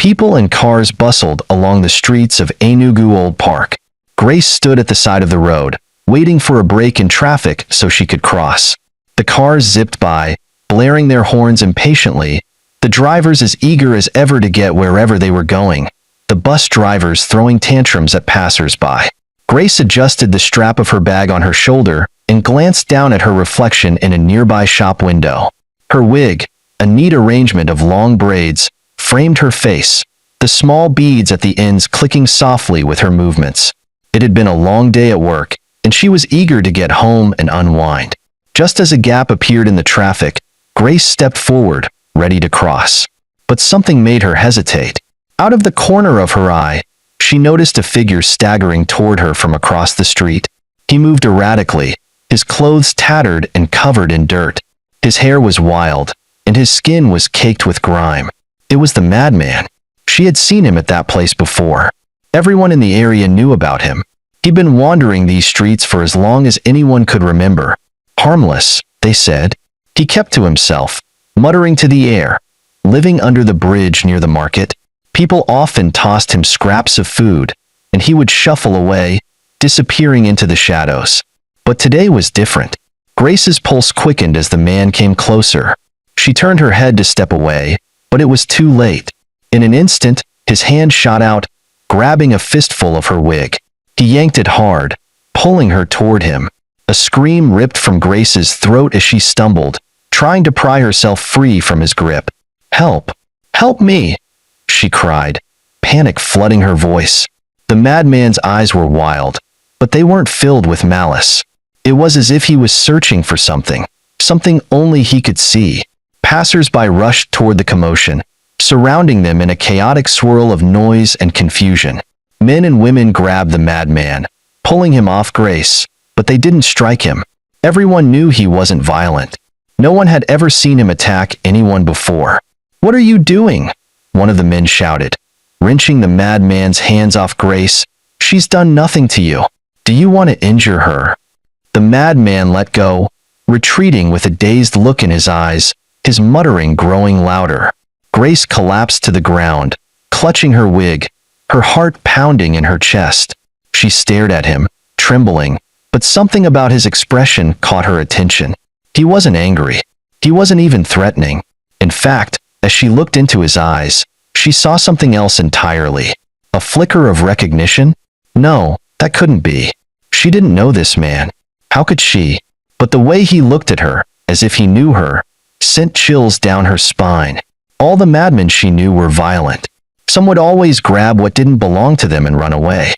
People and cars bustled along the streets of Enugu Old Park. Grace stood at the side of the road, waiting for a break in traffic so she could cross. The cars zipped by, blaring their horns impatiently, the drivers as eager as ever to get wherever they were going, the bus drivers throwing tantrums at passers-by. Grace adjusted the strap of her bag on her shoulder and glanced down at her reflection in a nearby shop window. Her wig, a neat arrangement of long braids, framed her face, the small beads at the ends clicking softly with her movements. It had been a long day at work, and she was eager to get home and unwind. Just as a gap appeared in the traffic, Grace stepped forward, ready to cross. But something made her hesitate. Out of the corner of her eye, she noticed a figure staggering toward her from across the street. He moved erratically, his clothes tattered and covered in dirt. His hair was wild, and his skin was caked with grime. It was the madman. She had seen him at that place before. Everyone in the area knew about him. He'd been wandering these streets for as long as anyone could remember. Harmless, they said. He kept to himself, muttering to the air. Living under the bridge near the market, people often tossed him scraps of food, and he would shuffle away, disappearing into the shadows. But today was different. Grace's pulse quickened as the man came closer. She turned her head to step away, but it was too late. In an instant, his hand shot out, grabbing a fistful of her wig. He yanked it hard, pulling her toward him. A scream ripped from Grace's throat as she stumbled, trying to pry herself free from his grip. "Help! Help me!" she cried, panic flooding her voice. The madman's eyes were wild, but they weren't filled with malice. It was as if he was searching for something, something only he could see. Passers-by rushed toward the commotion, surrounding them in a chaotic swirl of noise and confusion. Men and women grabbed the madman, pulling him off Grace, but they didn't strike him. Everyone knew he wasn't violent. No one had ever seen him attack anyone before. "What are you doing?" one of the men shouted, wrenching the madman's hands off Grace. "She's done nothing to you. Do you want to injure her?" The madman let go, retreating with a dazed look in his eyes, his muttering growing louder. Grace collapsed to the ground, clutching her wig, her heart pounding in her chest. She stared at him, trembling, but something about his expression caught her attention. He wasn't angry. He wasn't even threatening. In fact, as she looked into his eyes, she saw something else entirely. A flicker of recognition? No, that couldn't be. She didn't know this man. How could she? But the way he looked at her, as if he knew her, sent chills down her spine. All the madmen she knew were violent. Some would always grab what didn't belong to them and run away.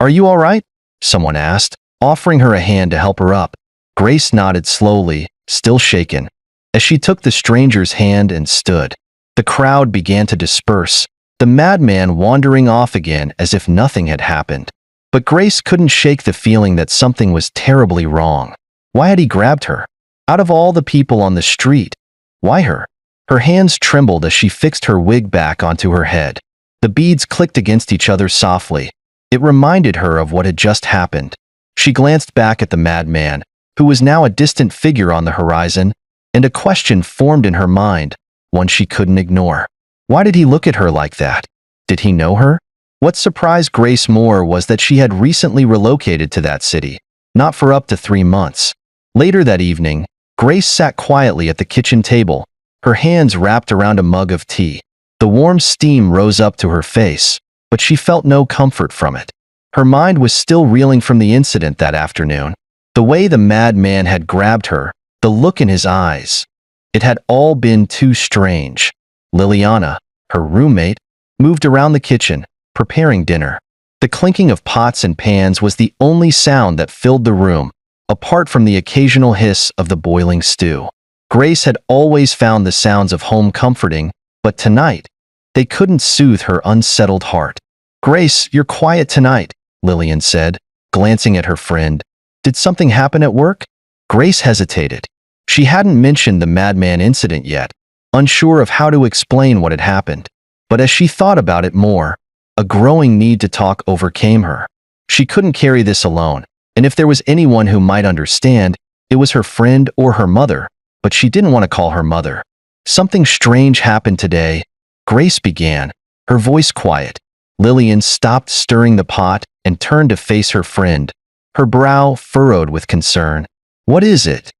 "Are you all right?" someone asked, offering her a hand to help her up. Grace nodded slowly, still shaken. As she took the stranger's hand and stood, the crowd began to disperse, the madman wandering off again as if nothing had happened. But Grace couldn't shake the feeling that something was terribly wrong. Why had he grabbed her? Out of all the people on the street, why her? Her hands trembled as she fixed her wig back onto her head. The beads clicked against each other softly. It reminded her of what had just happened. She glanced back at the madman, who was now a distant figure on the horizon, and a question formed in her mind, one she couldn't ignore. Why did he look at her like that? Did he know her? What surprised Grace more was that she had recently relocated to that city, not for up to 3 months. Later that evening, Grace sat quietly at the kitchen table, her hands wrapped around a mug of tea. The warm steam rose up to her face, but she felt no comfort from it. Her mind was still reeling from the incident that afternoon. The way the madman had grabbed her, the look in his eyes. It had all been too strange. Liliana, her roommate, moved around the kitchen, preparing dinner. The clinking of pots and pans was the only sound that filled the room, apart from the occasional hiss of the boiling stew. Grace had always found the sounds of home comforting, but tonight, they couldn't soothe her unsettled heart. "Grace, you're quiet tonight," Lillian said, glancing at her friend. "Did something happen at work?" Grace hesitated. She hadn't mentioned the madman incident yet, unsure of how to explain what had happened. But as she thought about it more, a growing need to talk overcame her. She couldn't carry this alone, and if there was anyone who might understand, it was her friend or her mother, but she didn't want to call her mother. "Something strange happened today," Grace began, her voice quiet. Lillian stopped stirring the pot and turned to face her friend, her brow furrowed with concern. "What is it?"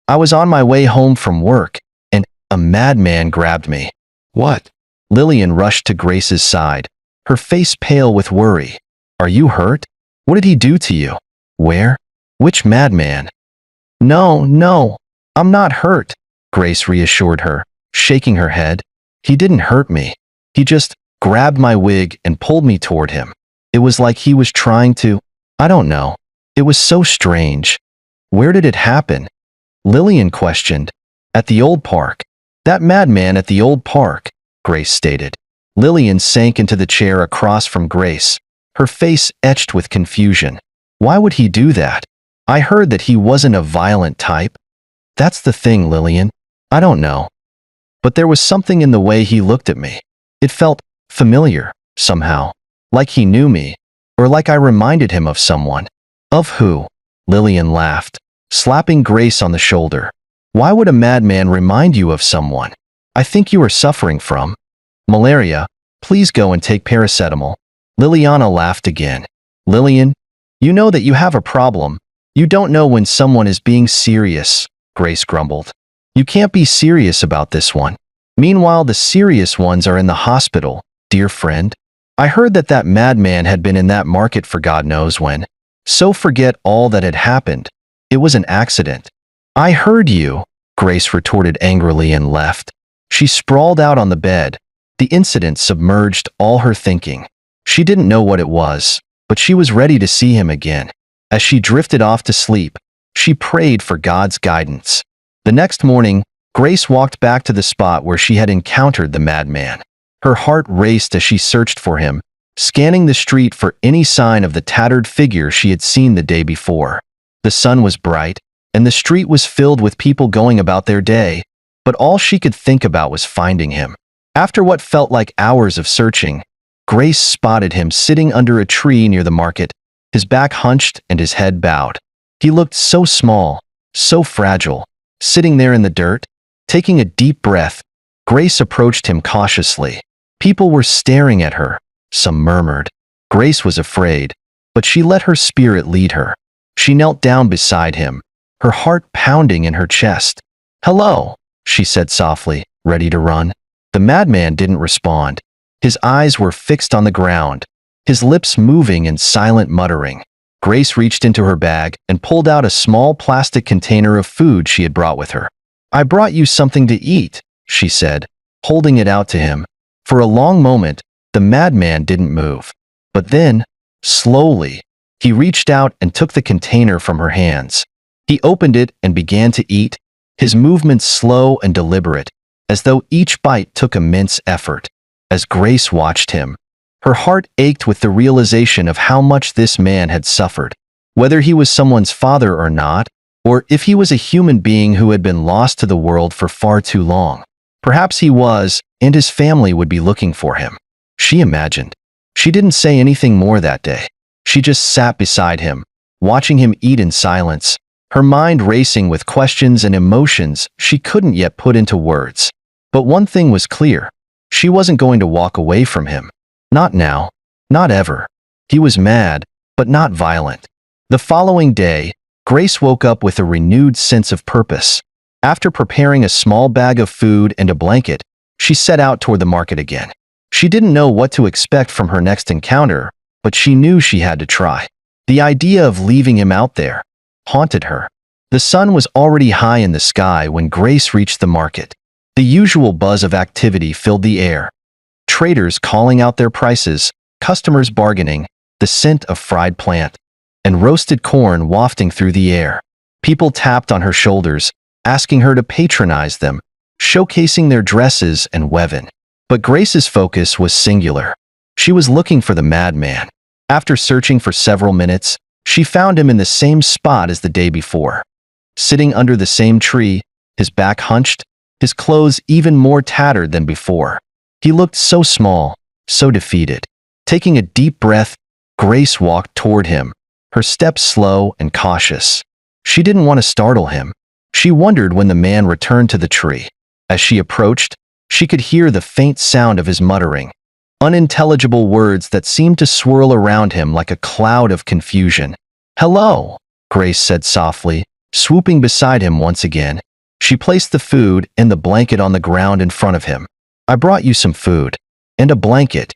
"I was on my way home from work, and a madman grabbed me." "What?" Lillian rushed to Grace's side, her face pale with worry. "Are you hurt? What did he do to you? Where? Which madman?" "No, no, I'm not hurt," Grace reassured her, shaking her head. "He didn't hurt me. He just grabbed my wig and pulled me toward him. It was like he was trying to, I don't know. It was so strange." "Where did it happen?" Lillian questioned. "At the old park." "That madman at the old park," Grace stated. Lillian sank into the chair across from Grace, her face etched with confusion. "Why would he do that? I heard that he wasn't a violent type." "That's the thing, Lillian. I don't know. But there was something in the way he looked at me. It felt familiar, somehow. Like he knew me, or like I reminded him of someone." "Of who?" Lillian laughed, slapping Grace on the shoulder. "Why would a madman remind you of someone? I think you are suffering from malaria. Please go and take paracetamol." Liliana laughed again. "Lillian, you know that you have a problem. You don't know when someone is being serious," Grace grumbled. "You can't be serious about this one. Meanwhile, the serious ones are in the hospital, dear friend. I heard that that madman had been in that market for God knows when. So forget all that had happened. It was an accident." "I heard you," Grace retorted angrily and left. She sprawled out on the bed. The incident submerged all her thinking. She didn't know what it was, but she was ready to see him again. As she drifted off to sleep, she prayed for God's guidance. The next morning, Grace walked back to the spot where she had encountered the madman. Her heart raced as she searched for him, scanning the street for any sign of the tattered figure she had seen the day before. The sun was bright, and the street was filled with people going about their day, but all she could think about was finding him. After what felt like hours of searching, Grace spotted him sitting under a tree near the market, his back hunched and his head bowed. He looked so small, so fragile, sitting there in the dirt. Taking a deep breath, Grace approached him cautiously. People were staring at her. Some murmured. Grace was afraid, but she let her spirit lead her. She knelt down beside him, her heart pounding in her chest. "Hello," she said softly, ready to run. The madman didn't respond. His eyes were fixed on the ground, his lips moving in silent muttering. Grace reached into her bag and pulled out a small plastic container of food she had brought with her. "I brought you something to eat," she said, holding it out to him. For a long moment, the madman didn't move. But then, slowly, he reached out and took the container from her hands. He opened it and began to eat, his movements slow and deliberate, as though each bite took immense effort. As Grace watched him, her heart ached with the realization of how much this man had suffered. Whether he was someone's father or not, or if he was a human being who had been lost to the world for far too long. Perhaps he was, and his family would be looking for him. She imagined. She didn't say anything more that day. She just sat beside him, watching him eat in silence, her mind racing with questions and emotions she couldn't yet put into words. But one thing was clear. She wasn't going to walk away from him. Not now. Not ever. He was mad, but not violent. The following day, Grace woke up with a renewed sense of purpose. After preparing a small bag of food and a blanket, she set out toward the market again. She didn't know what to expect from her next encounter, but she knew she had to try. The idea of leaving him out there haunted her. The sun was already high in the sky when Grace reached the market. The usual buzz of activity filled the air. Traders calling out their prices, customers bargaining, the scent of fried plant and roasted corn wafting through the air. People tapped on her shoulders, asking her to patronize them, showcasing their dresses and weaving. But Grace's focus was singular. She was looking for the madman. After searching for several minutes, she found him in the same spot as the day before. Sitting under the same tree, his back hunched, his clothes even more tattered than before. He looked so small, so defeated. Taking a deep breath, Grace walked toward him, her steps slow and cautious. She didn't want to startle him. She wondered when the man returned to the tree. As she approached, she could hear the faint sound of his muttering. unintelligible words that seemed to swirl around him like a cloud of confusion. "Hello," Grace said softly, swooping beside him once again. She placed the food and the blanket on the ground in front of him. "I brought you some food. And a blanket."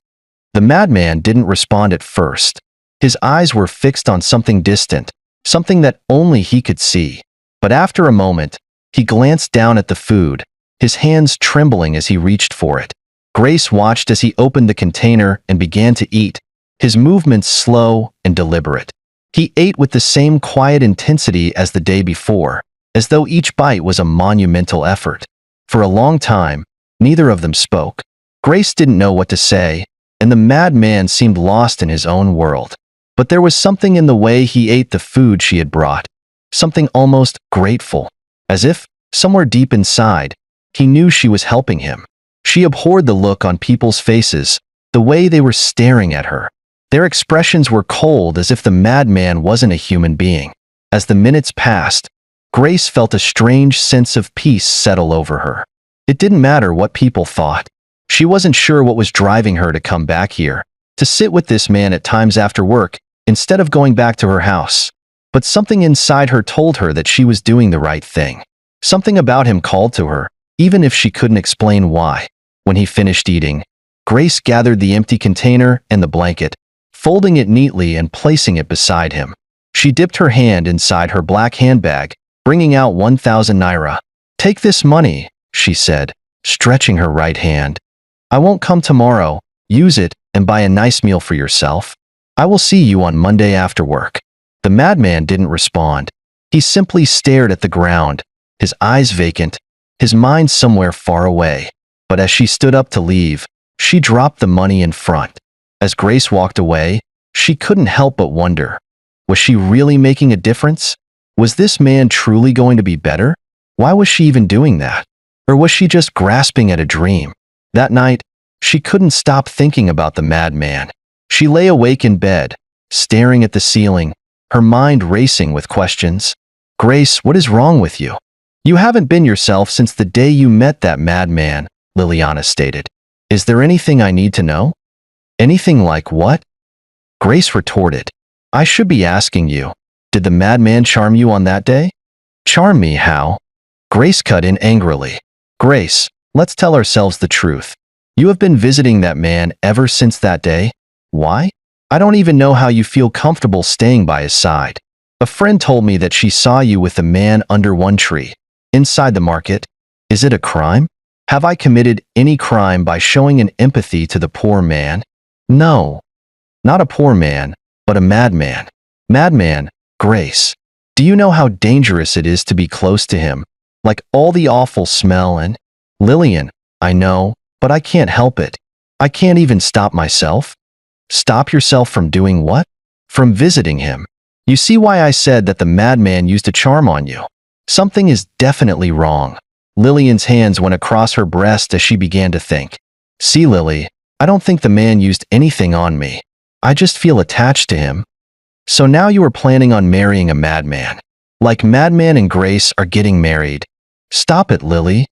The madman didn't respond at first. His eyes were fixed on something distant, something that only he could see. But after a moment, he glanced down at the food, his hands trembling as he reached for it. Grace watched as he opened the container and began to eat, his movements slow and deliberate. He ate with the same quiet intensity as the day before, as though each bite was a monumental effort. For a long time, neither of them spoke. Grace didn't know what to say, and the madman seemed lost in his own world. But there was something in the way he ate the food she had brought, something almost grateful, as if, somewhere deep inside, he knew she was helping him. She abhorred the look on people's faces, the way they were staring at her. Their expressions were cold, as if the madman wasn't a human being. As the minutes passed, Grace felt a strange sense of peace settle over her. It didn't matter what people thought. She wasn't sure what was driving her to come back here, to sit with this man at times after work, instead of going back to her house. But something inside her told her that she was doing the right thing. Something about him called to her, even if she couldn't explain why. When he finished eating, Grace gathered the empty container and the blanket, folding it neatly and placing it beside him. She dipped her hand inside her black handbag, bringing out 1,000 naira. "Take this money," she said, stretching her right hand. "I won't come tomorrow. Use it and buy a nice meal for yourself. I will see you on Monday after work." The madman didn't respond. He simply stared at the ground, his eyes vacant, his mind somewhere far away. But as she stood up to leave, she dropped the money in front. As Grace walked away, she couldn't help but wonder, was she really making a difference? Was this man truly going to be better? Why was she even doing that? Or was she just grasping at a dream? That night, she couldn't stop thinking about the madman. She lay awake in bed, staring at the ceiling, her mind racing with questions. "Grace, what is wrong with you? You haven't been yourself since the day you met that madman," Liliana stated. "Is there anything I need to know?" "Anything like what?" Grace retorted. "I should be asking you. Did the madman charm you on that day?" "Charm me, how?" Grace cut in angrily. "Grace, let's tell ourselves the truth. You have been visiting that man ever since that day. Why? I don't even know how you feel comfortable staying by his side. A friend told me that she saw you with a man under one tree, inside the market. Is it a crime? Have I committed any crime by showing an empathy to the poor man? No. Not a poor man, but a madman. Madman, Grace. Do you know how dangerous it is to be close to him? Like all the awful smell and... Lillian, I know, but I can't help it. I can't even stop myself." "Stop yourself from doing what?" "From visiting him. You see why I said that the madman used a charm on you? Something is definitely wrong." Lillian's hands went across her breast as she began to think. "See, Lily, I don't think the man used anything on me. I just feel attached to him." "So now you are planning on marrying a madman. Like Madman and Grace are getting married. Stop it, Lily.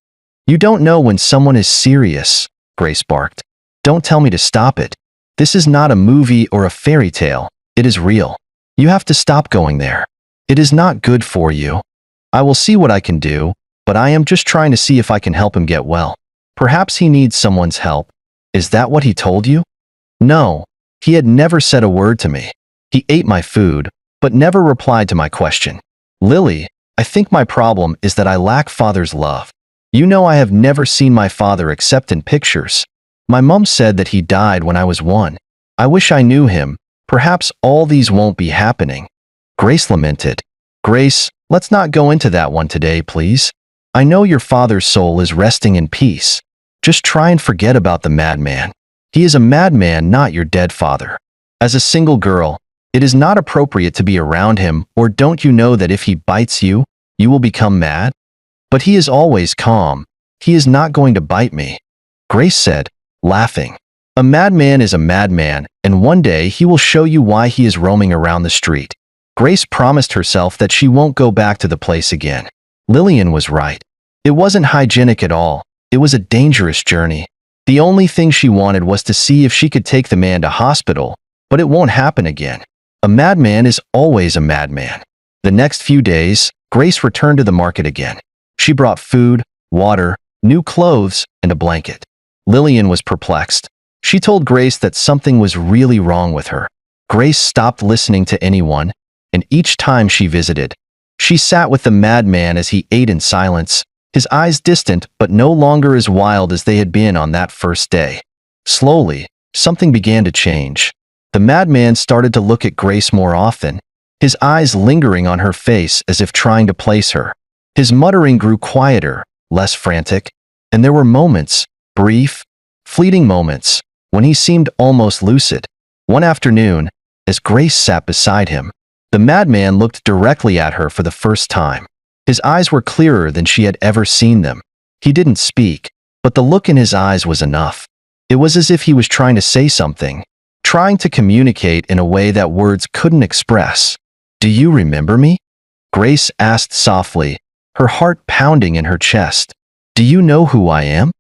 You don't know when someone is serious," Grace barked. "Don't tell me to stop it. This is not a movie or a fairy tale. It is real. You have to stop going there. It is not good for you. I will see what I can do, but I am just trying to see if I can help him get well. Perhaps he needs someone's help." "Is that what he told you?" "No. He had never said a word to me. He ate my food, but never replied to my question. Lily, I think my problem is that I lack father's love. You know I have never seen my father except in pictures. My mom said that he died when I was 1. I wish I knew him. Perhaps all these won't be happening." Grace lamented. "Grace, let's not go into that one today, please. I know your father's soul is resting in peace. Just try and forget about the madman. He is a madman, not your dead father. As a single girl, it is not appropriate to be around him, or don't you know that if he bites you, you will become mad? But he is always calm. He is not going to bite me," Grace said, laughing. "A madman is a madman, and one day he will show you why he is roaming around the street." Grace promised herself that she won't go back to the place again. Lillian was right. It wasn't hygienic at all. It was a dangerous journey. The only thing she wanted was to see if she could take the man to hospital, but it won't happen again. A madman is always a madman. The next few days, Grace returned to the market again. She brought food, water, new clothes, and a blanket. Lillian was perplexed. She told Grace that something was really wrong with her. Grace stopped listening to anyone, and each time she visited, she sat with the madman as he ate in silence, his eyes distant but no longer as wild as they had been on that first day. Slowly, something began to change. The madman started to look at Grace more often, his eyes lingering on her face as if trying to place her. His muttering grew quieter, less frantic, and there were moments, brief, fleeting moments, when he seemed almost lucid. One afternoon, as Grace sat beside him, the madman looked directly at her for the first time. His eyes were clearer than she had ever seen them. He didn't speak, but the look in his eyes was enough. It was as if he was trying to say something, trying to communicate in a way that words couldn't express. "Do you remember me?" Grace asked softly, her heart pounding in her chest. "Do you know who I am?"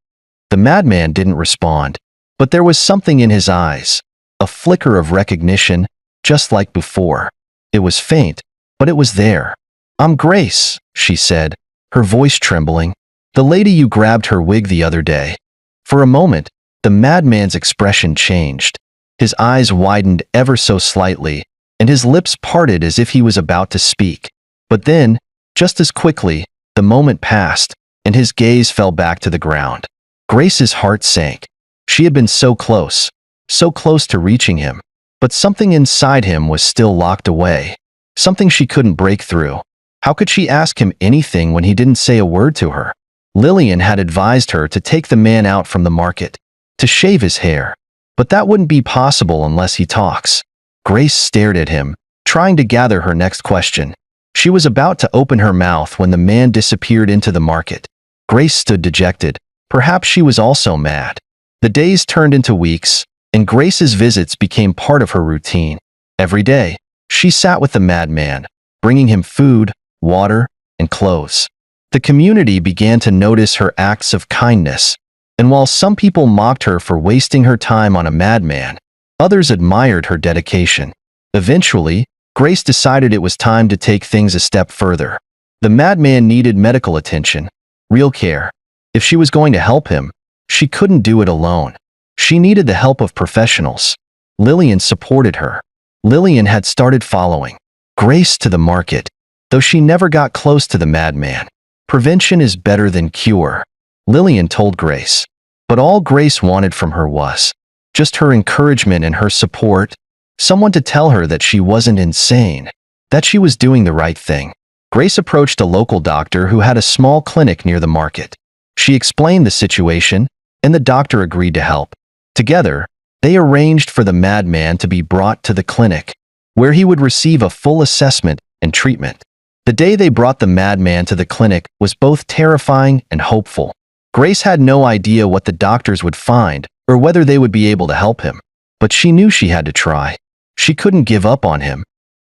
The madman didn't respond, but there was something in his eyes, a flicker of recognition, just like before. It was faint, but it was there. "I'm Grace," she said, her voice trembling. "The lady you grabbed her wig the other day." For a moment, the madman's expression changed. His eyes widened ever so slightly, and his lips parted as if he was about to speak. But then, just as quickly, the moment passed, and his gaze fell back to the ground. Grace's heart sank. She had been so close to reaching him, but something inside him was still locked away, something she couldn't break through. How could she ask him anything when he didn't say a word to her? Lillian had advised her to take the man out from the market, to shave his hair, but that wouldn't be possible unless he talks. Grace stared at him, trying to gather her next question. She was about to open her mouth when the man disappeared into the market. Grace stood dejected. Perhaps she was also mad. The days turned into weeks, and Grace's visits became part of her routine. Every day, she sat with the madman, bringing him food, water, and clothes. The community began to notice her acts of kindness, and while some people mocked her for wasting her time on a madman, others admired her dedication. Eventually, Grace decided it was time to take things a step further. The madman needed medical attention, real care. If she was going to help him, she couldn't do it alone. She needed the help of professionals. Lillian supported her. Lillian had started following Grace to the market, though she never got close to the madman. "Prevention is better than cure," Lillian told Grace. But all Grace wanted from her was just her encouragement and her support, someone to tell her that she wasn't insane, that she was doing the right thing. Grace approached a local doctor who had a small clinic near the market. She explained the situation, and the doctor agreed to help. Together, they arranged for the madman to be brought to the clinic, where he would receive a full assessment and treatment. The day they brought the madman to the clinic was both terrifying and hopeful. Grace had no idea what the doctors would find or whether they would be able to help him, but she knew she had to try. She couldn't give up on him.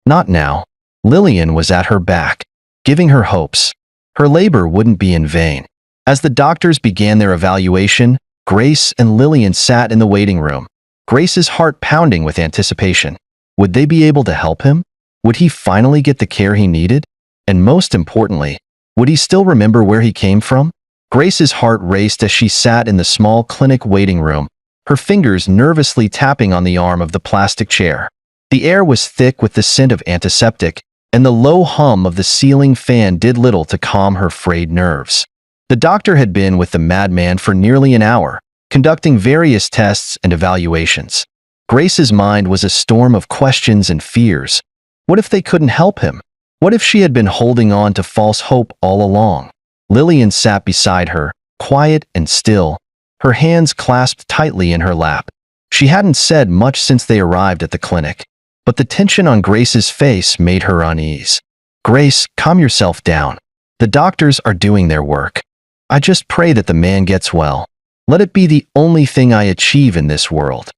Not now. Lillian was at her back, giving her hopes. Her labor wouldn't be in vain. As the doctors began their evaluation, Grace and Lillian sat in the waiting room, Grace's heart pounding with anticipation. Would they be able to help him? Would he finally get the care he needed? And most importantly, would he still remember where he came from? Grace's heart raced as she sat in the small clinic waiting room, her fingers nervously tapping on the arm of the plastic chair. The air was thick with the scent of antiseptic, and the low hum of the ceiling fan did little to calm her frayed nerves. The doctor had been with the madman for nearly an hour, conducting various tests and evaluations. Grace's mind was a storm of questions and fears. What if they couldn't help him? What if she had been holding on to false hope all along? Lillian sat beside her, quiet and still, her hands clasped tightly in her lap. She hadn't said much since they arrived at the clinic, but the tension on Grace's face made her unease. "Grace, calm yourself down. The doctors are doing their work. I just pray that the man gets well. Let it be the only thing I achieve in this world."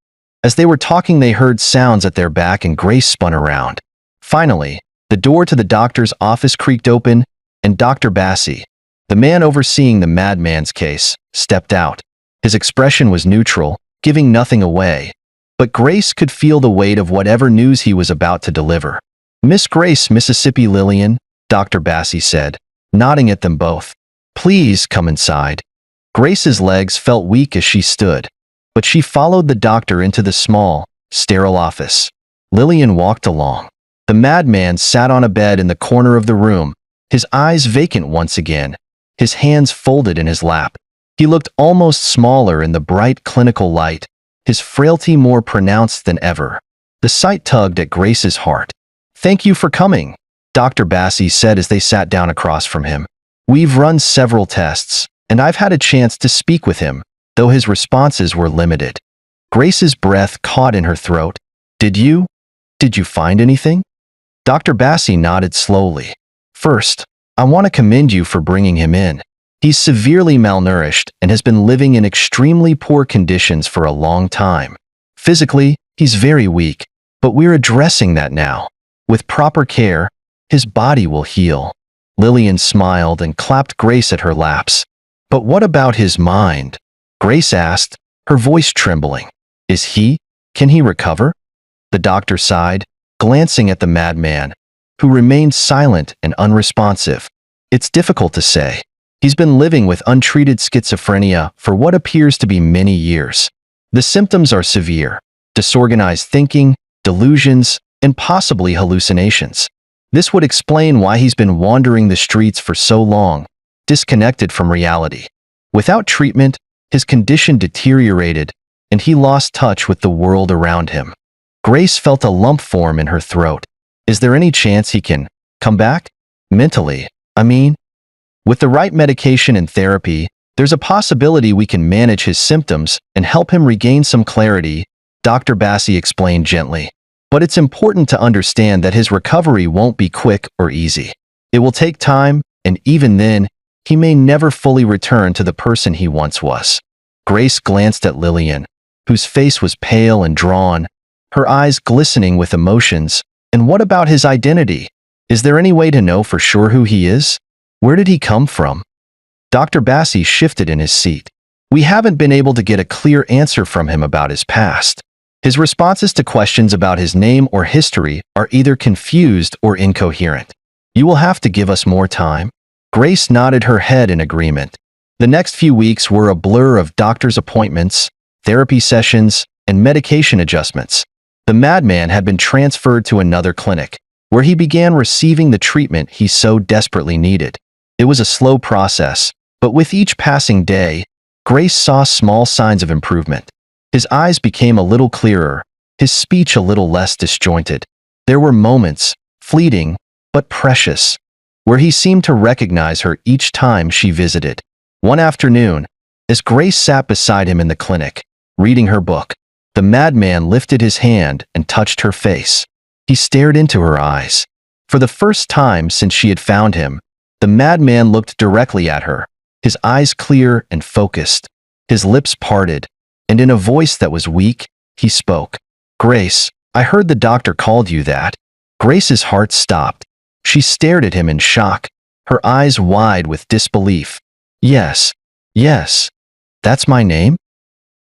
As they were talking, they heard sounds at their back and Grace spun around. Finally, the door to the doctor's office creaked open, and Dr. Bassi, the man overseeing the madman's case, stepped out. His expression was neutral, giving nothing away. But Grace could feel the weight of whatever news he was about to deliver. "Miss Grace, Mississippi Lillian," Dr. Bassi said, nodding at them both. "Please come inside." Grace's legs felt weak as she stood, but she followed the doctor into the small, sterile office. Lillian walked along. The madman sat on a bed in the corner of the room, his eyes vacant once again, his hands folded in his lap. He looked almost smaller in the bright clinical light, his frailty more pronounced than ever. The sight tugged at Grace's heart. "Thank you for coming," Dr. Bassi said as they sat down across from him. "We've run several tests, and I've had a chance to speak with him, though his responses were limited." Grace's breath caught in her throat. Did you find anything?" Dr. Bassi nodded slowly. "First, I want to commend you for bringing him in. He's severely malnourished and has been living in extremely poor conditions for a long time. Physically, he's very weak, but we're addressing that now. With proper care, his body will heal." Lillian smiled and clapped Grace at her laps. "But what about his mind?" Grace asked, her voice trembling. Can he recover?" The doctor sighed, glancing at the madman, who remained silent and unresponsive. "It's difficult to say. He's been living with untreated schizophrenia for what appears to be many years. The symptoms are severe: disorganized thinking, delusions, and possibly hallucinations. This would explain why he's been wandering the streets for so long, disconnected from reality. Without treatment, his condition deteriorated, and he lost touch with the world around him." Grace felt a lump form in her throat. "Is there any chance he can come back? Mentally, I mean? With the right medication and therapy, there's a possibility we can manage his symptoms and help him regain some clarity," Dr. Bassi explained gently. "But it's important to understand that his recovery won't be quick or easy. It will take time, and even then, he may never fully return to the person he once was." Grace glanced at Lillian, whose face was pale and drawn, her eyes glistening with emotions. "And what about his identity? Is there any way to know for sure who he is? Where did he come from?" Dr. Bassi shifted in his seat. "We haven't been able to get a clear answer from him about his past. His responses to questions about his name or history are either confused or incoherent. You will have to give us more time." Grace nodded her head in agreement. The next few weeks were a blur of doctor's appointments, therapy sessions, and medication adjustments. The madman had been transferred to another clinic, where he began receiving the treatment he so desperately needed. It was a slow process, but with each passing day, Grace saw small signs of improvement. His eyes became a little clearer, his speech a little less disjointed. There were moments, fleeting, but precious, where he seemed to recognize her each time she visited. One afternoon, as Grace sat beside him in the clinic, reading her book, the madman lifted his hand and touched her face. He stared into her eyes. For the first time since she had found him, the madman looked directly at her, his eyes clear and focused, his lips parted, and in a voice that was weak, he spoke. "Grace, I heard the doctor called you that." Grace's heart stopped. She stared at him in shock, her eyes wide with disbelief. Yes, that's my name?"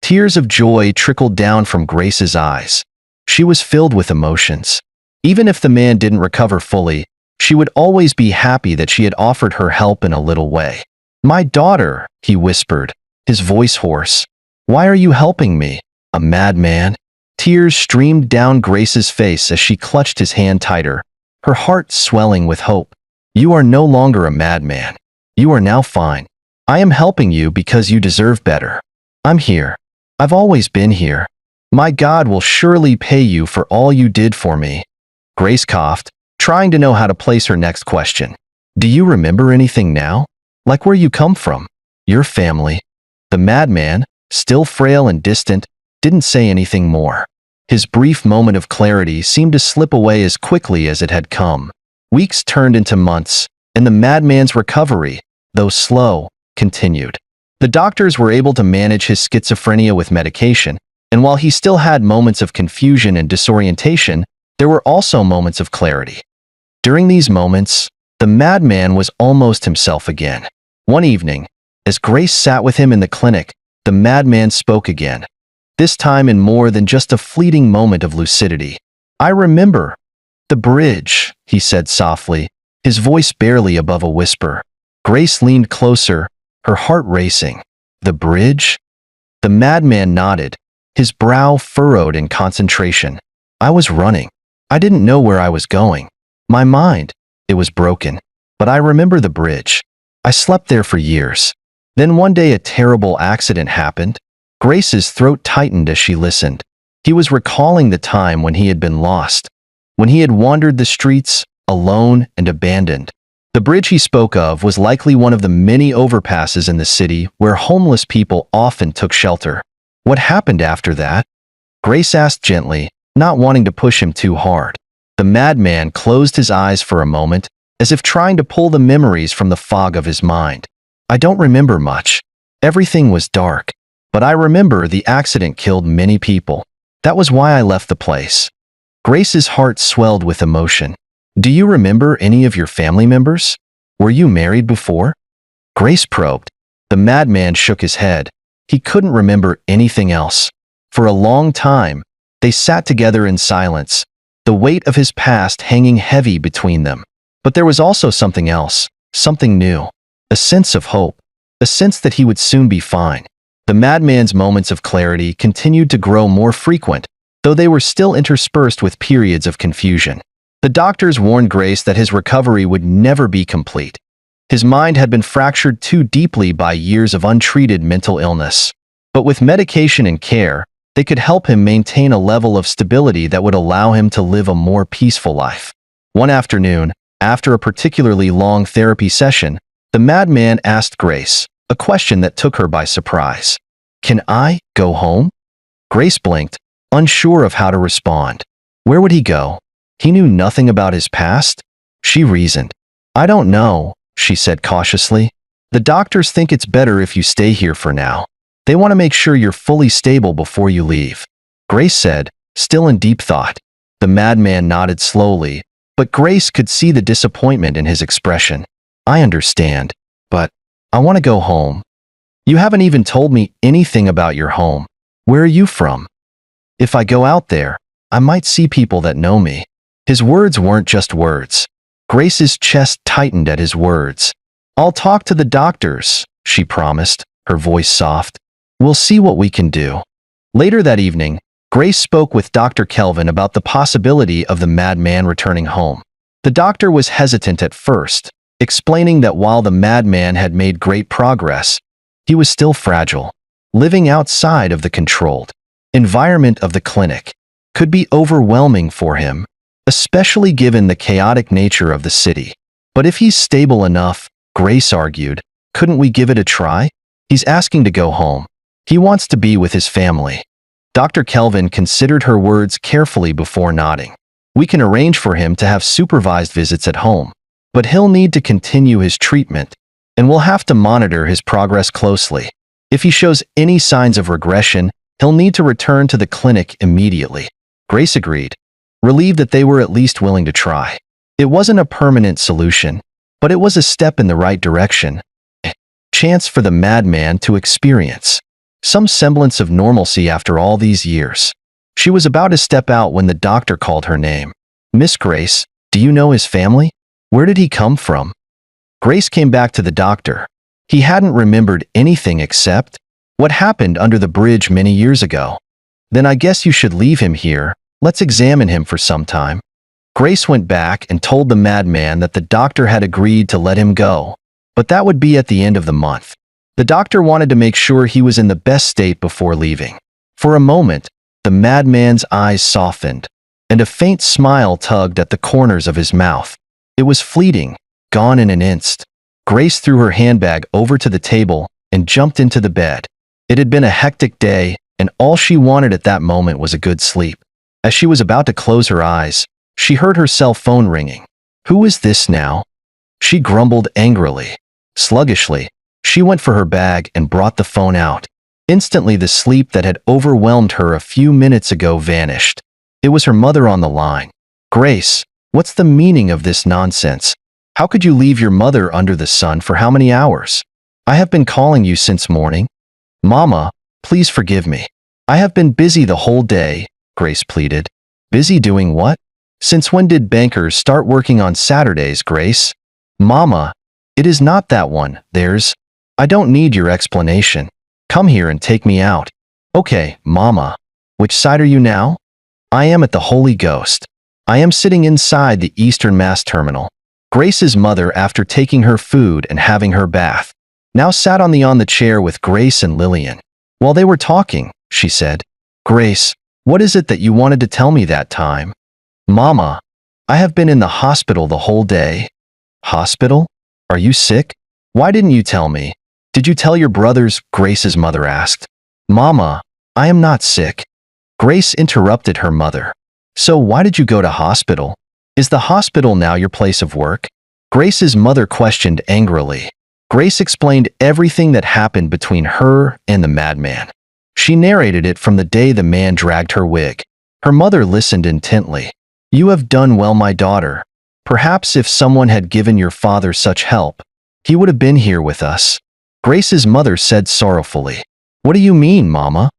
Tears of joy trickled down from Grace's eyes. She was filled with emotions. Even if the man didn't recover fully, she would always be happy that she had offered her help in a little way. "My daughter," he whispered, his voice hoarse. "Why are you helping me, a madman?" Tears streamed down Grace's face as she clutched his hand tighter, her heart swelling with hope. "You are no longer a madman. You are now fine. I am helping you because you deserve better. I'm here. I've always been here. My God will surely pay you for all you did for me." Grace coughed, trying to know how to place her next question. "Do you remember anything now? Like where you come from? Your family?" The madman, still frail and distant, didn't say anything more. His brief moment of clarity seemed to slip away as quickly as it had come. Weeks turned into months, and the madman's recovery, though slow, continued. The doctors were able to manage his schizophrenia with medication, and while he still had moments of confusion and disorientation, there were also moments of clarity. During these moments, the madman was almost himself again. One evening, as Grace sat with him in the clinic, The madman spoke again, this time in more than just a fleeting moment of lucidity. "I remember. The bridge," he said softly, his voice barely above a whisper. Grace leaned closer, her heart racing. "The bridge?" The madman nodded, his brow furrowed in concentration. "I was running. I didn't know where I was going. My mind, it was broken. But I remember the bridge. I slept there for years. Then one day a terrible accident happened." Grace's throat tightened as she listened. He was recalling the time when he had been lost, when he had wandered the streets, alone and abandoned. The bridge he spoke of was likely one of the many overpasses in the city where homeless people often took shelter. "What happened after that?" Grace asked gently, not wanting to push him too hard. The madman closed his eyes for a moment, as if trying to pull the memories from the fog of his mind. "I don't remember much. Everything was dark. But I remember the accident killed many people. That was why I left the place." Grace's heart swelled with emotion. "Do you remember any of your family members? Were you married before?" Grace probed. The madman shook his head. He couldn't remember anything else. For a long time, they sat together in silence, the weight of his past hanging heavy between them. But there was also something else, something new. A sense of hope, a sense that he would soon be fine. The madman's moments of clarity continued to grow more frequent, though they were still interspersed with periods of confusion. The doctors warned Grace that his recovery would never be complete. His mind had been fractured too deeply by years of untreated mental illness. But with medication and care, they could help him maintain a level of stability that would allow him to live a more peaceful life. One afternoon, after a particularly long therapy session, the madman asked Grace a question that took her by surprise. "Can I go home?" Grace blinked, unsure of how to respond. Where would he go? He knew nothing about his past? She reasoned. "I don't know," she said cautiously. "The doctors think it's better if you stay here for now. They want to make sure you're fully stable before you leave." Grace said, still in deep thought. The madman nodded slowly, but Grace could see the disappointment in his expression. "I understand, but I want to go home. You haven't even told me anything about your home. Where are you from? If I go out there, I might see people that know me." His words weren't just words. Grace's chest tightened at his words. "I'll talk to the doctors," she promised, her voice soft. "We'll see what we can do." Later that evening, Grace spoke with Dr. Kelvin about the possibility of the madman returning home. The doctor was hesitant at first, explaining that while the madman had made great progress, he was still fragile. Living outside of the controlled environment of the clinic could be overwhelming for him, especially given the chaotic nature of the city. "But if he's stable enough," Grace argued, "couldn't we give it a try? He's asking to go home. He wants to be with his family." Dr. Kelvin considered her words carefully before nodding. "We can arrange for him to have supervised visits at home, but he'll need to continue his treatment, and we'll have to monitor his progress closely. If he shows any signs of regression, he'll need to return to the clinic immediately." Grace agreed, relieved that they were at least willing to try. It wasn't a permanent solution, but it was a step in the right direction. A chance for the madman to experience some semblance of normalcy after all these years. She was about to step out when the doctor called her name. "Miss Grace, do you know his family? Where did he come from?" Grace came back to the doctor. He hadn't remembered anything except what happened under the bridge many years ago. "Then I guess you should leave him here. Let's examine him for some time." Grace went back and told the madman that the doctor had agreed to let him go, but that would be at the end of the month. The doctor wanted to make sure he was in the best state before leaving. For a moment, the madman's eyes softened, and a faint smile tugged at the corners of his mouth. It was fleeting, gone in an instant. Grace threw her handbag over to the table and jumped into the bed. It had been a hectic day, and all she wanted at that moment was a good sleep. As she was about to close her eyes, she heard her cell phone ringing. "Who is this now?" She grumbled angrily. Sluggishly, she went for her bag and brought the phone out. Instantly, the sleep that had overwhelmed her a few minutes ago vanished. It was her mother on the line. "Grace, what's the meaning of this nonsense? How could you leave your mother under the sun for how many hours? I have been calling you since morning." "Mama, Please forgive me. I have been busy the whole day, Grace pleaded. Busy doing what? Since when did bankers start working on Saturdays, Grace? Mama, it is not that one, I don't need your explanation. Come here and take me out. Okay, Mama. Which side are you now? I am at the Holy Ghost. I am sitting inside the Eastern Mass Terminal. Grace's mother, after taking her food and having her bath, now sat on the chair with Grace and Lillian. While they were talking, she said, Grace, what is it that you wanted to tell me that time? Mama, I have been in the hospital the whole day. Hospital? Are you sick? Why didn't you tell me? Did you tell your brothers? Grace's mother asked. Mama, I am not sick. Grace interrupted her mother. So why did you go to hospital? Is the hospital now your place of work? Grace's mother questioned angrily. Grace explained everything that happened between her and the madman. She narrated it from the day the man dragged her wig. Her mother listened intently. You have done well, my daughter. Perhaps if someone had given your father such help, he would have been here with us. Grace's mother said sorrowfully. What do you mean, Mama?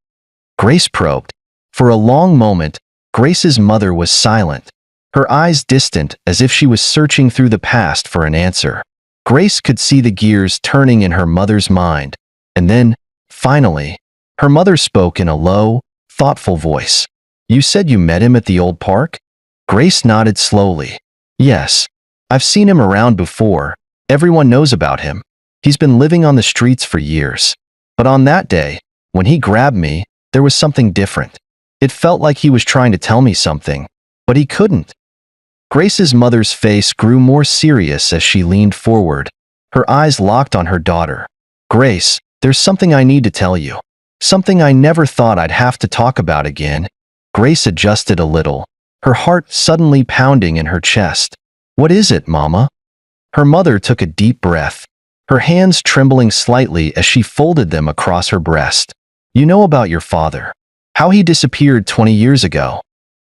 Grace probed. For a long moment, Grace's mother was silent, her eyes distant as if she was searching through the past for an answer. Grace could see the gears turning in her mother's mind, and then, finally, her mother spoke in a low, thoughtful voice. You said you met him at the old park? Grace nodded slowly. Yes, I've seen him around before. Everyone knows about him. He's been living on the streets for years. But on that day, when he grabbed me, there was something different. It felt like he was trying to tell me something, but he couldn't. Grace's mother's face grew more serious as she leaned forward, her eyes locked on her daughter. Grace, there's something I need to tell you. Something I never thought I'd have to talk about again. Grace adjusted a little, her heart suddenly pounding in her chest. What is it, Mama? Her mother took a deep breath, her hands trembling slightly as she folded them across her breast. You know about your father. How he disappeared 20 years ago.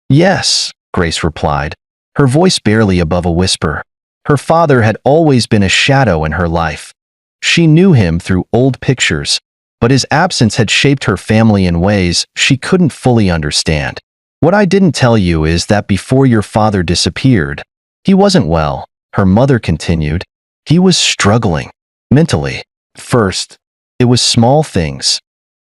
Yes, Grace replied, her voice barely above a whisper. Her father had always been a shadow in her life. She knew him through old pictures, but his absence had shaped her family in ways she couldn't fully understand. What I didn't tell you is that before your father disappeared, he wasn't well, her mother continued. He was struggling, mentally. First, it was small things.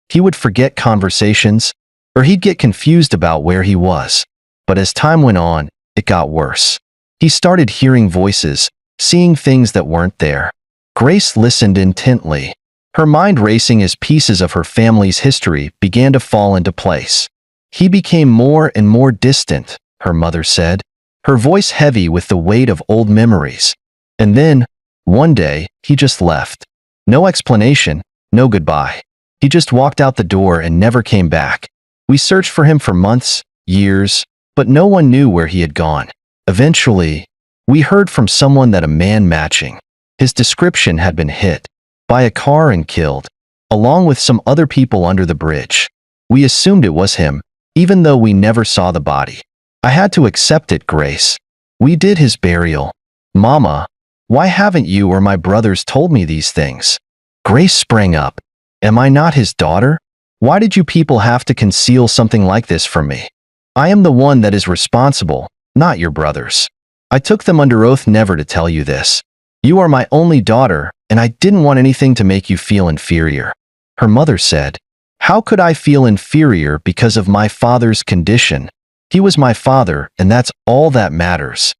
He would forget conversations, or he'd get confused about where he was. But as time went on, it got worse. He started hearing voices, seeing things that weren't there. Grace listened intently, her mind racing as pieces of her family's history began to fall into place. He became more and more distant, her mother said, her voice heavy with the weight of old memories. And then, one day, he just left. No explanation, no goodbye. He just walked out the door and never came back. We searched for him for months, years, but no one knew where he had gone. Eventually, we heard from someone that a man matching his description had been hit by a car and killed, along with some other people under the bridge. We assumed it was him, even though we never saw the body. I had to accept it, Grace. We did his burial. Mama, why haven't you or my brothers told me these things? Grace sprang up. Am I not his daughter? Why did you people have to conceal something like this from me? I am the one that is responsible, not your brothers. I took them under oath never to tell you this. You are my only daughter, and I didn't want anything to make you feel inferior. Her mother said, How could I feel inferior because of my father's condition? He was my father, and that's all that matters.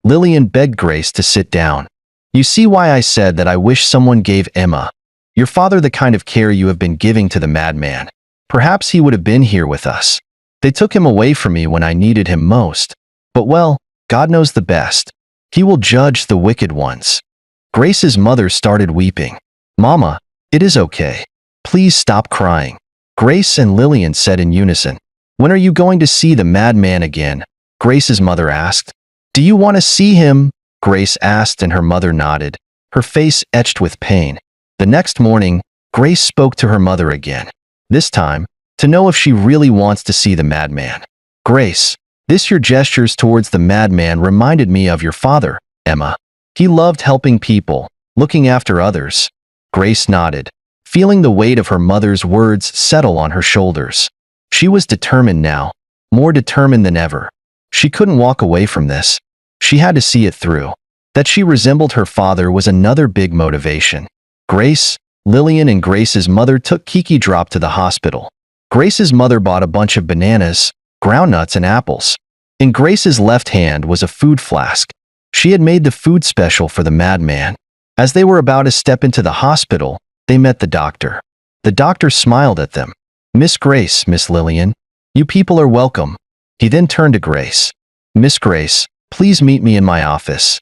Lillian begged Grace to sit down. You see why I said that I wish someone gave Emma, your father, the kind of care you have been giving to the madman. Perhaps he would have been here with us. They took him away from me when I needed him most. But well, God knows the best. He will judge the wicked ones. Grace's mother started weeping. Mama, it is okay. Please stop crying. Grace and Lillian said in unison. When are you going to see the madman again? Grace's mother asked. Do you want to see him? Grace asked, and her mother nodded, her face etched with pain. The next morning, Grace spoke to her mother again. This time, to know if she really wants to see the madman. Grace, your gestures towards the madman reminded me of your father, Emma. He loved helping people, looking after others. Grace nodded. feeling the weight of her mother's words settle on her shoulders. She was determined now, more determined than ever. She couldn't walk away from this. She had to see it through. That she resembled her father was another big motivation. Grace, Lillian and Grace's mother took Kiki Drop to the hospital. Grace's mother bought a bunch of bananas, groundnuts and apples. In Grace's left hand was a food flask. She had made the food special for the madman. As they were about to step into the hospital, they met the doctor. The doctor smiled at them. "Miss Grace, Miss Lillian, you people are welcome." He then turned to Grace. "Miss Grace, please meet me in my office."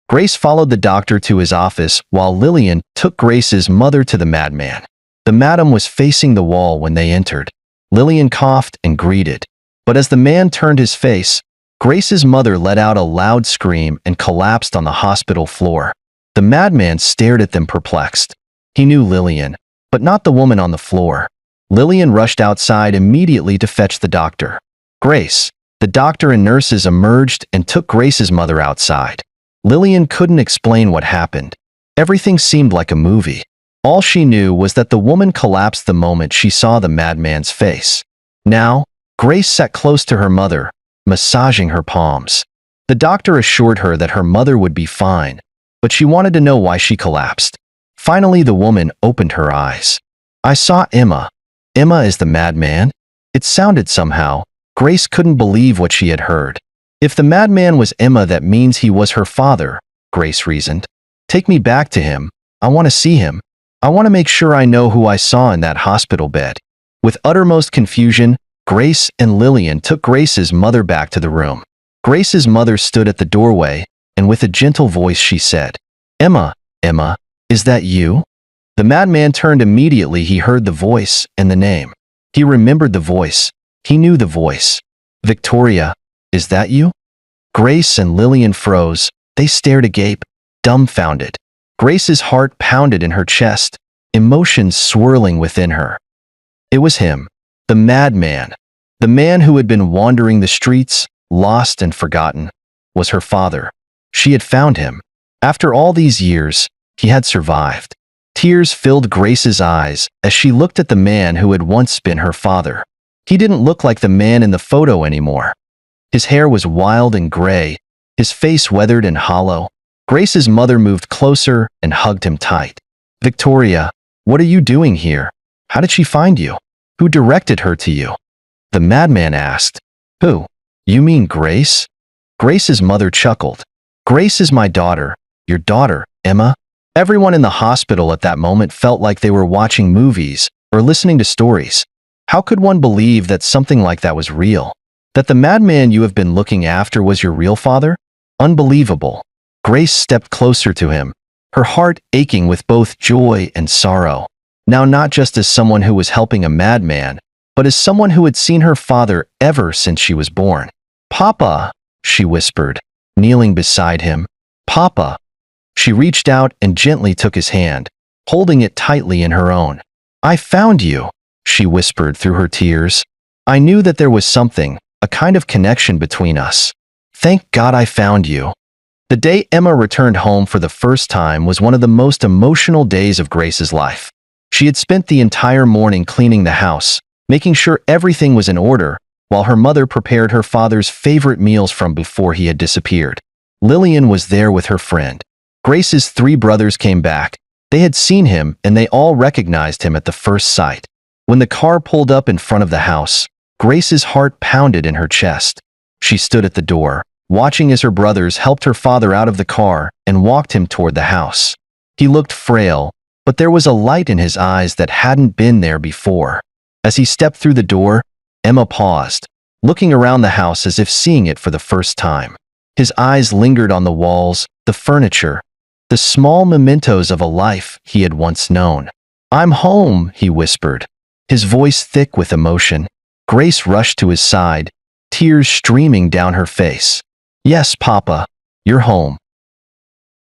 Grace followed the doctor to his office while Lillian took Grace's mother to the madman. The madam was facing the wall when they entered. Lillian coughed and greeted. But as the man turned his face, Grace's mother let out a loud scream and collapsed on the hospital floor. The madman stared at them perplexed. He knew Lillian, but not the woman on the floor. Lillian rushed outside immediately to fetch the doctor. Grace, the doctor and nurses emerged and took Grace's mother outside. Lillian couldn't explain what happened. Everything seemed like a movie. All she knew was that the woman collapsed the moment she saw the madman's face. Now, Grace sat close to her mother, massaging her palms. The doctor assured her that her mother would be fine, but she wanted to know why she collapsed. Finally, the woman opened her eyes. "I saw Emma." "Emma is the madman?" It sounded somehow. Grace couldn't believe what she had heard. If the madman was Emma, that means he was her father, Grace reasoned. "Take me back to him. I want to see him. I want to make sure I know who I saw in that hospital bed." With uttermost confusion, Grace and Lillian took Grace's mother back to the room. Grace's mother stood at the doorway, and with a gentle voice she said, "Emma, Emma, is that you?" The madman turned immediately. He heard the voice and the name. He remembered the voice. He knew the voice. "Victoria, is that you?" Grace and Lillian froze. They stared agape, dumbfounded. Grace's heart pounded in her chest, emotions swirling within her. It was him, the madman, the man who had been wandering the streets, lost and forgotten, was her father. She had found him. After all these years, he had survived. Tears filled Grace's eyes as she looked at the man who had once been her father. He didn't look like the man in the photo anymore. His hair was wild and gray, his face weathered and hollow. Grace's mother moved closer and hugged him tight. "Victoria, what are you doing here? How did she find you? Who directed her to you?" The madman asked. "Who? You mean Grace?" Grace's mother chuckled. "Grace is my daughter, your daughter, Emma." Everyone in the hospital at that moment felt like they were watching movies or listening to stories. How could one believe that something like that was real? That the madman you have been looking after was your real father? Unbelievable. Grace stepped closer to him, her heart aching with both joy and sorrow. Now not just as someone who was helping a madman, but as someone who had seen her father ever since she was born. "Papa," she whispered, kneeling beside him. "Papa." She reached out and gently took his hand, holding it tightly in her own. "I found you," she whispered through her tears. "I knew that there was something, a kind of connection between us. Thank God I found you." The day Emma returned home for the first time was one of the most emotional days of Grace's life. She had spent the entire morning cleaning the house, making sure everything was in order, while her mother prepared her father's favorite meals from before he had disappeared. Lillian was there with her friend. Grace's 3 brothers came back. They had seen him and they all recognized him at the first sight. When the car pulled up in front of the house, Grace's heart pounded in her chest. She stood at the door, watching as her brothers helped her father out of the car and walked him toward the house. He looked frail, but there was a light in his eyes that hadn't been there before. As he stepped through the door, Emma paused, looking around the house as if seeing it for the first time. His eyes lingered on the walls, the furniture, the small mementos of a life he had once known. "I'm home," he whispered, his voice thick with emotion. Grace rushed to his side, tears streaming down her face. "Yes, Papa, you're home.